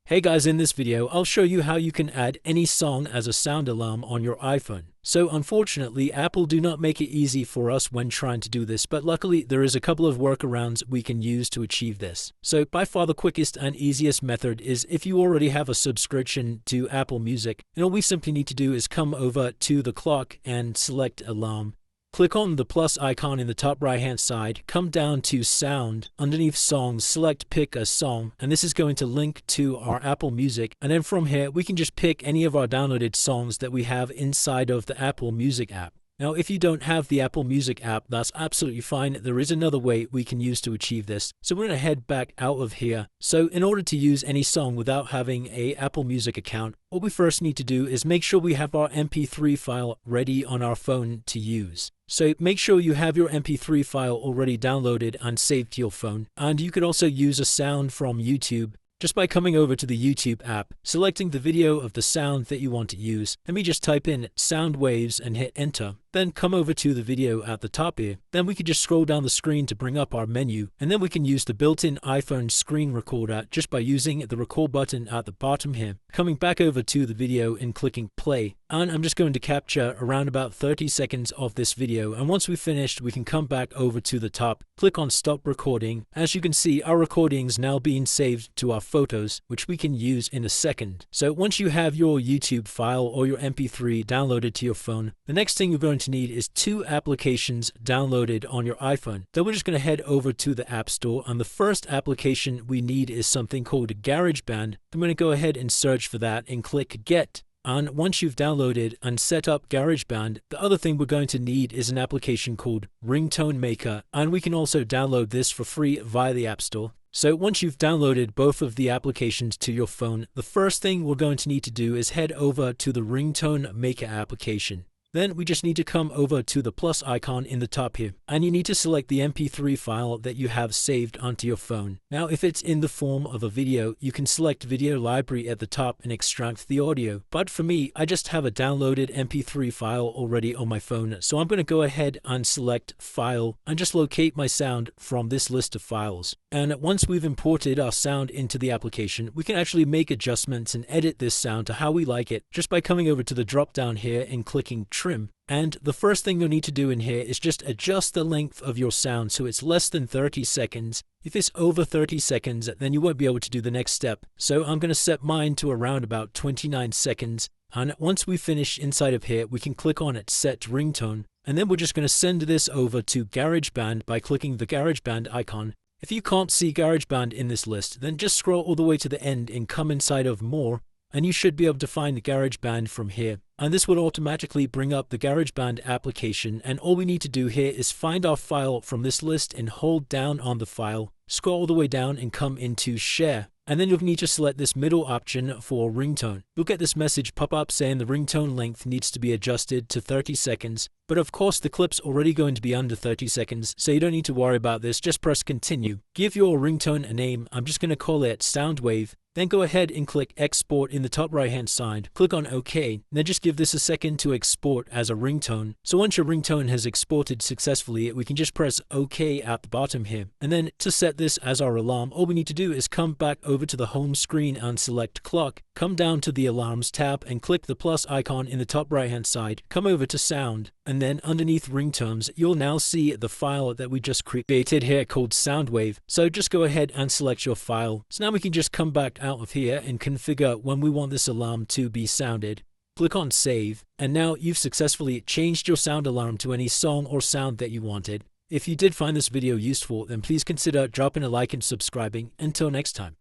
Hey guys, in this video, I'll show you how you can add any song as a sound alarm on your iPhone. So unfortunately, Apple do not make it easy for us when trying to do this, but luckily there is a couple of workarounds we can use to achieve this. So by far the quickest and easiest method is if you already have a subscription to Apple Music, and all we simply need to do is come over to the clock and select alarm. Click on the plus icon in the top right hand side, come down to sound, underneath songs, select pick a song, and this is going to link to our Apple Music, and then from here we can just pick any of our downloaded songs that we have inside of the Apple Music app. Now, if you don't have the Apple Music app, that's absolutely fine. There is another way we can use to achieve this. So we're going to head back out of here. So in order to use any song without having a Apple Music account, what we first need to do is make sure we have our MP3 file ready on our phone to use. So make sure you have your MP3 file already downloaded and saved to your phone. And you could also use a sound from YouTube just by coming over to the YouTube app, selecting the video of the sound that you want to use. Let me just type in sound waves and hit enter. Then come over to the video at the top here. Then we can just scroll down the screen to bring up our menu, and then we can use the built-in iPhone screen recorder just by using the record button at the bottom here. Coming back over to the video and clicking play. And I'm just going to capture around about 30 seconds of this video, and once we've finished we can come back over to the top, click on stop recording. As you can see, our recording is now being saved to our photos, which we can use in a second. So once you have your YouTube file or your MP3 downloaded to your phone, the next thing you're going to need is 2 applications downloaded on your iPhone. Then we're just going to head over to the App Store, and the first application we need is something called GarageBand. I'm going to go ahead and search for that and click Get. And once you've downloaded and set up GarageBand, the other thing we're going to need is an application called Ringtone Maker, and we can also download this for free via the App Store. So once you've downloaded both of the applications to your phone, the first thing we're going to need to do is head over to the Ringtone Maker application. Then we just need to come over to the plus icon in the top here, and you need to select the MP3 file that you have saved onto your phone. Now, if it's in the form of a video, you can select Video Library at the top and extract the audio. But for me, I just have a downloaded MP3 file already on my phone, so I'm going to go ahead and select File and just locate my sound from this list of files. And once we've imported our sound into the application, we can actually make adjustments and edit this sound to how we like it just by coming over to the drop down here and clicking Trim. And the first thing you'll need to do in here is just adjust the length of your sound so it's less than 30 seconds. If it's over 30 seconds, then you won't be able to do the next step. So I'm going to set mine to around about 29 seconds. And once we finish inside of here, we can click on it, Set Ringtone. And then we're just going to send this over to GarageBand by clicking the GarageBand icon. If you can't see GarageBand in this list, then just scroll all the way to the end and come inside of More, and you should be able to find the GarageBand from here. And this will automatically bring up the GarageBand application, and all we need to do here is find our file from this list and hold down on the file, scroll all the way down and come into Share. And then you'll need to select this middle option for ringtone. You'll get this message pop up saying the ringtone length needs to be adjusted to 30 seconds. But of course the clip's already going to be under 30 seconds, so you don't need to worry about this. Just press continue. Give your ringtone a name. I'm just going to call it Soundwave. Then go ahead and click Export in the top right hand side. Click on OK. Then just give this a second to export as a ringtone. So once your ringtone has exported successfully, we can just press OK at the bottom here. And then to set this as our alarm, all we need to do is come back over to the home screen and select Clock. Come down to the Alarms tab and click the plus icon in the top right hand side. Come over to Sound. And then underneath ringtones, you'll now see the file that we just created here called Soundwave. So just go ahead and select your file. So now we can just come back out of here and configure when we want this alarm to be sounded. Click on Save, and now you've successfully changed your sound alarm to any song or sound that you wanted. If you did find this video useful, then please consider dropping a like and subscribing. Until next time.